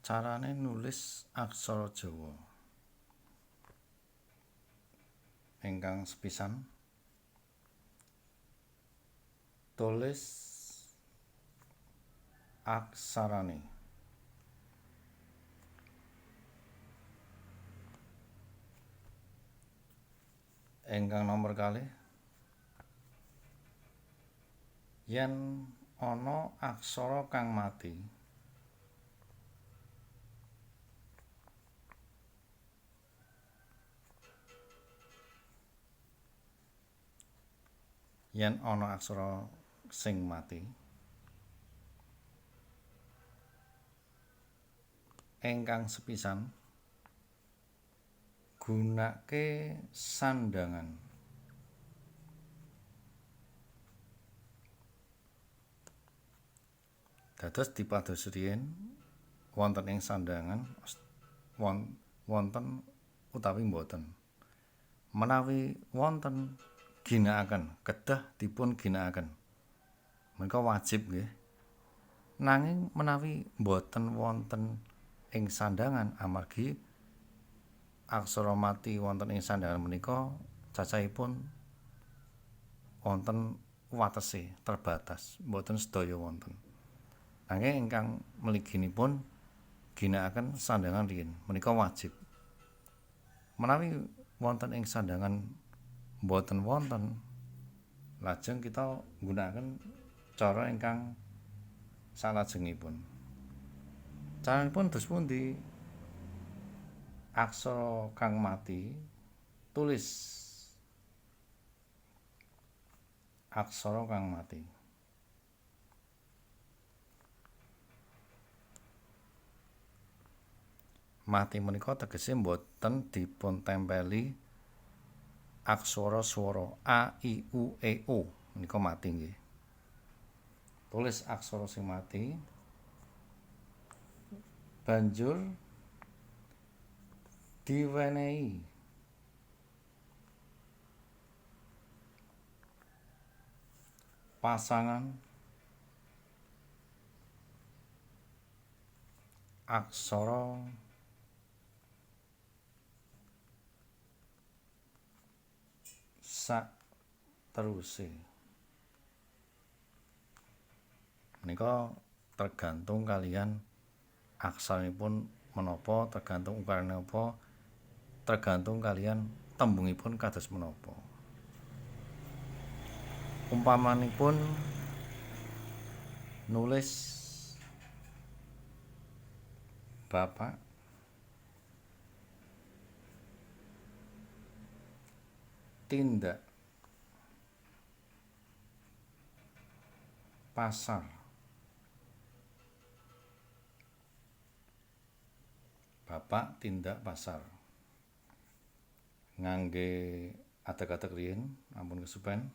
Carané nulis aksara Jawa. Ingkang sepisan tulis aksarané. Ingkang nomor kalih yen ana aksara kang mati yen ana aksara sing mati ingkang sepisan gunake sandhangan. Dados dipados riyin wonten ing sandhangan wonten utawi boten. Menawi wonten ginakaken kedah dipun ginakaken. Menika wajib nggih. Nanging menawi boten wonten ing sandhangan amargi aksara mati wonten ing sandhangan menika cacahipun wonten watese terbatas, boten sedaya wonten. Nanging ingkang mliginipun ginakaken sandhangan riyin menika wajib. Menawi wonten ing sandhangan boten wonten lajeng kita nggunakaken cara ingkang salajengipun. Caranipun dos pundi? Aksara kang mati tulis aksara kang mati. Mati menika tegese boten dipuntempeli aksara swara a i u e o menika mati nggih. Tulis aksara sing mati banjur diwenehi pasangan aksara sakteruse. Menika tergantung kalian aksaranipun menapa, tergantung ukarane apa, tergantung kalian tembungipun kados menapa. Umpamanipun nulis bapak tindak pasar. Bapak tindak pasar. Ngangge atek-atek riyin ampun kesupen.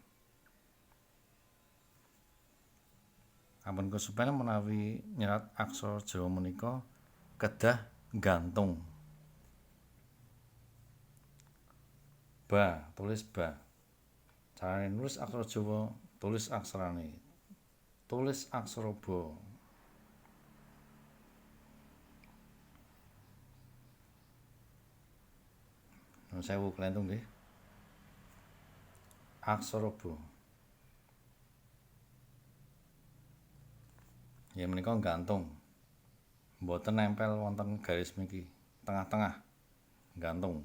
Ampun kesupen menawi nyerat aksara Jawa menika kedah gantung. Ba, tulis ba. Carane nulis aksara Jawa, tulis aksarane. Tulis aksara ba. Nun sewu klentung nggih. Aksara ba. Ya menika gantung. Mboten nempel wonten garis mriki, tengah-tengah. Gantung.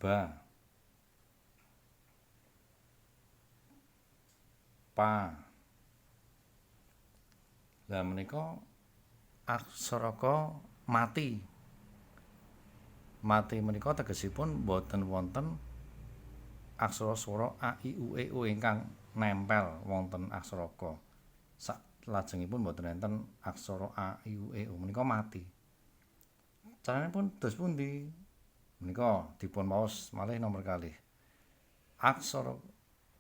Ba. Pa. Lah menika aksara ka mati. Mati menika tegesipun boten wonten aksara swara a i u e o ingkang nempel wonten aksara ka. Salajengipun boten enten aksara a i u e o menika mati. Caranipun dos pundi? Menika dipun maos malih nomor kalih. Aksara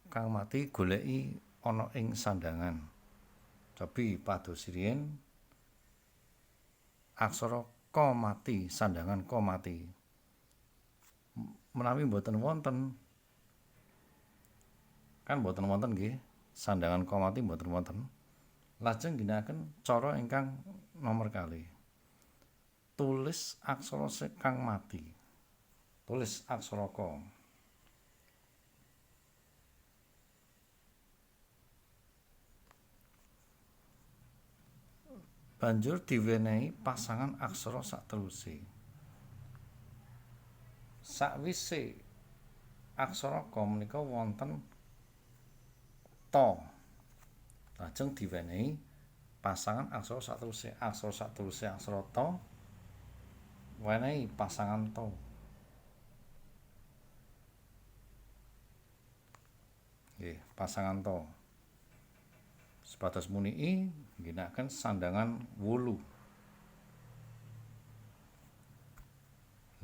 kang mati goleki ana ing sandhangan. Cobi pados riyin aksara ka mati, sandhangan ka mati. Menawi boten wonten kan boten wonten nggih, sandhangan ka mati boten wonten. Lajeng ginakaken cara ingkang nomor kalih. tulis aksara kang mati. Tulis aksara Ka. Banjur diwènèhi pasangan aksara sakterusé. Sawisé aksara Ka menika wonten Ta. Lajeng diwènèhi pasangan aksara sakterusé. Aksara sakterusé aksara Ta wènèhi pasangan Ta. Nggih, pasangan Ta. Sepados puniki ngginakaken sandhangan 8.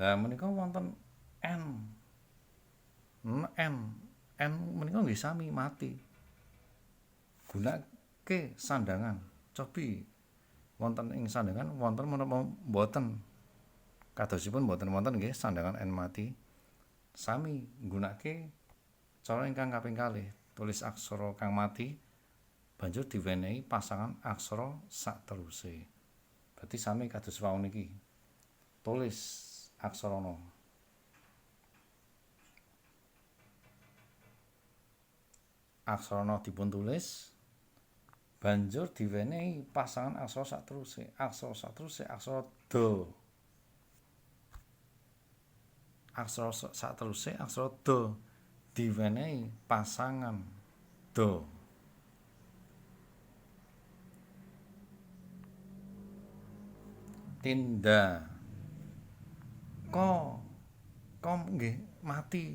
Lah menika wonten N. N menika nggih sami mati. Gunake sandhangan. Cobi wonten ing sandhangan wonten menapa mboten? Kadosipun mboten wonten nggih sandhangan N mati. Sami nggunakake cara ingkang kaping kalih. Tulis aksara kang mati banjur diwènèhi pasangan aksara sakterusé. Berarti sami kados wau niki. Tulis aksarana. Aksarana dipuntulis banjur diwènèhi pasangan aksara sakterusé. Aksara sakterusé aksara Da. Aksara sakterusé aksara Da diwènèhi pasangan Da. Tinda. Ka nggih mati.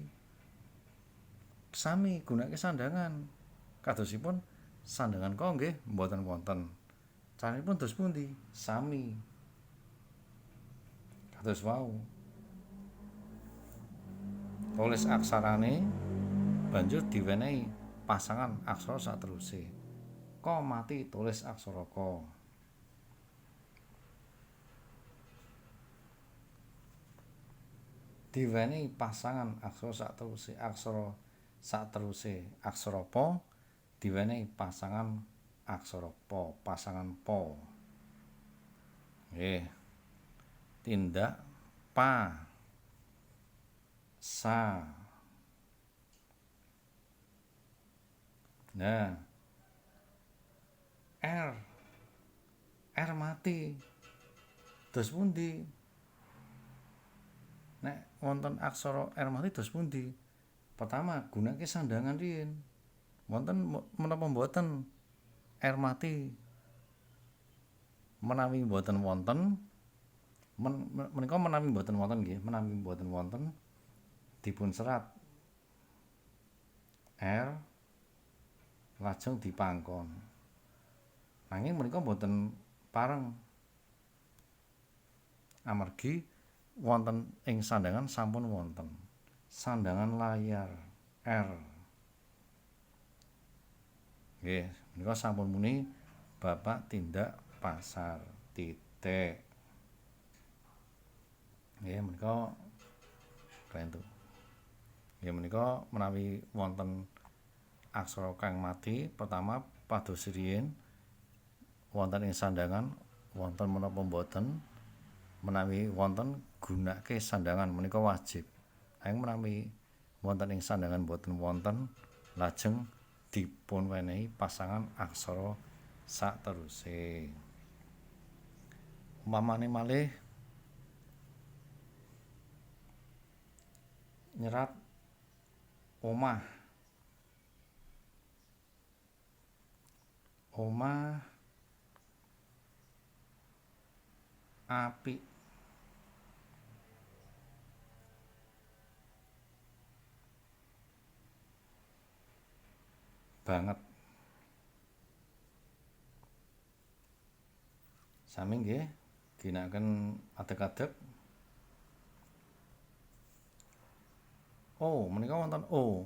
Sami gunake sandhangan. Kadosipun sandhangan Ka nggih mboten wonten. Caranipun dos pundi? Sami. Kados wau. Tulis aksarane banjur diwènèhi pasangan aksara sakterusé. Ka mati tulis aksara Ka. Diwènèhi pasangan aksara sakterusé. Aksara sakterusé aksara Pa diwènèhi pasangan aksara Pa, pasangan Pa. Nggih. Tindak Pa, Sa. Nah, R mati. Dos pundi? Nek wonten aksara R mati dos pundi? Pertama, gunake sandhangan riyin. Wonten menapa mboten R mati? Menawi mboten wonten, menika menawi mboten wonten nggih, menawi mboten wonten dipun serat R lajeng dipangkon. Nanging menika mboten pareng. Amargi wonten ing sandhangan sampun wonten. Sandhangan layar R. Nggih, menika sampun muni Bapak tindak pasar titik. Nggih, menika rentu. Nggih menika menawi wonten aksara kang mati pertama pados riyin wonten ing sandhangan wonten menapa mboten. Menawi wonten gunake sandhangan menika wajib. Nanging menawi wonten ing sandhangan boten wonten lajeng dipun wènèhi pasangan aksara sakterusé. Umpamane malih nyerat omah. Omah apik. Banget. Sami nggih ginakaken adeg-adeg. O menika wonten O.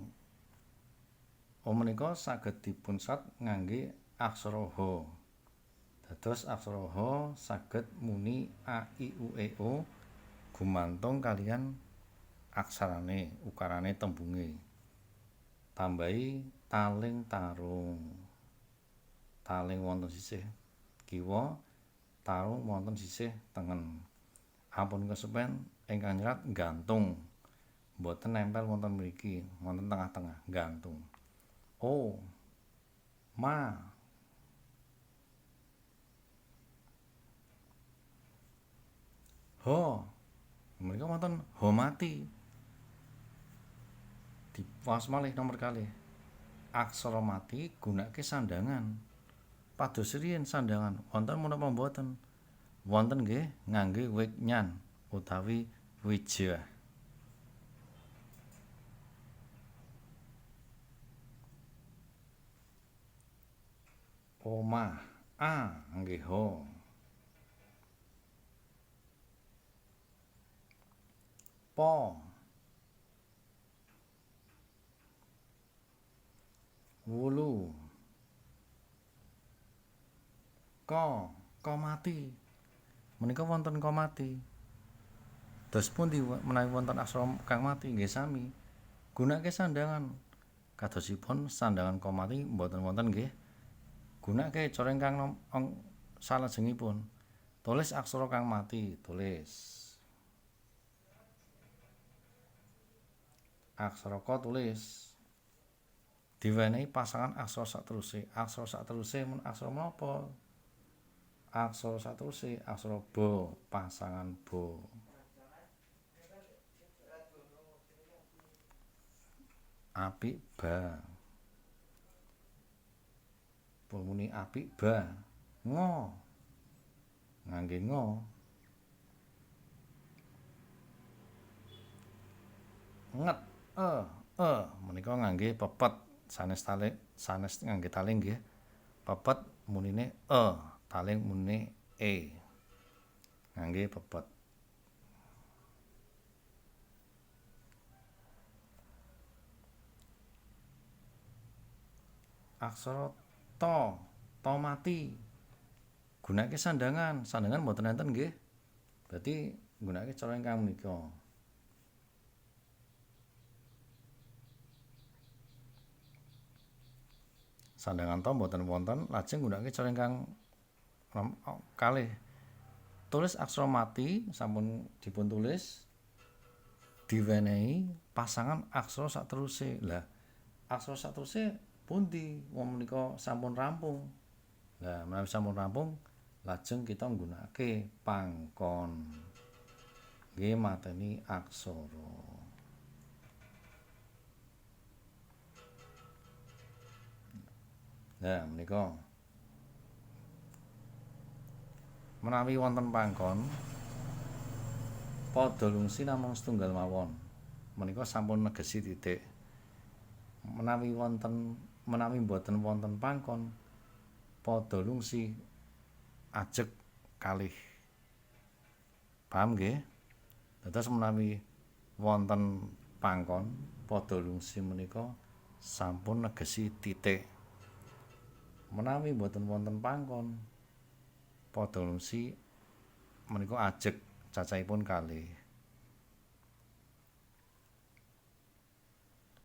O menika saged dipunsrat ngangge aksara H. Dados aksara H saged muni A I U E O gumantung kaliyan aksarane, ukarane tembunge. Tambahi taling tarung. Taling wonten sisih kiwa, tarung wonten sisih tengen. Ampun kesupen ingkang nyerat gantung. Mboten nempel wonten mriki, wonten tengah-tengah, gantung. O ma ho menika wonten ho mati. Diwas malih nomor kalih. Aksara mati gunake sandangan. Pados riyin sandangan wonten menapa mboten? Wonten nggih ngangge wignan utawi wijah. Omah a nggih ho. Po wulu. Ko mati. Menika wonten ko mati. Dos pundi menawi wonten aksara kang mati nggih sami. Gunake sandangan. Kadosipun sandangan ko mati mboten wonten nggih. Gunake cara ingkang salajengipun. Tulis aksara kang mati, tulis. Aksara ko tulis. Diwenehi pasangan aksara sakteruse. Aksara sakteruse men aksara menapa? Aksara sakteruse aksara ba, pasangan ba. Apik ba. Pun muni apik ba. Ngo. Ngangge ngo. Nget menika ngangge pepet sanes taling sanes ngangge taling nggih. Pepet munine taling munine ngangge pepet. Aksara to mati. Gunake sandangan, sandangan mboten enten nggih. Berarti gunake cara ingkang menika. Sandangan to mboten wonten, lajeng gunake cara ingkang kalih. Tulis aksara mati sampun dipun tulis diwenehi pasangan aksara sakteruse. Lah, aksara sakteruse pundi? Wong menika sampun rampung. Lah, menawi sampun rampung, lajeng kita nggunakake pangkon. Nggih mateni aksara. Nah, menika menawi wonten pangkon padha lungsi namung setunggal mawon. Menika sampun negesi titik. Menawi mboten wonten pangkon padha lungsi ajeg kalih. Paham nggih? Dados menawi wonten pangkon padha lungsi menika sampun negesi titik. Menawi mboten wonten pangkon padha lungsi menika ajeg cacahipun kalih.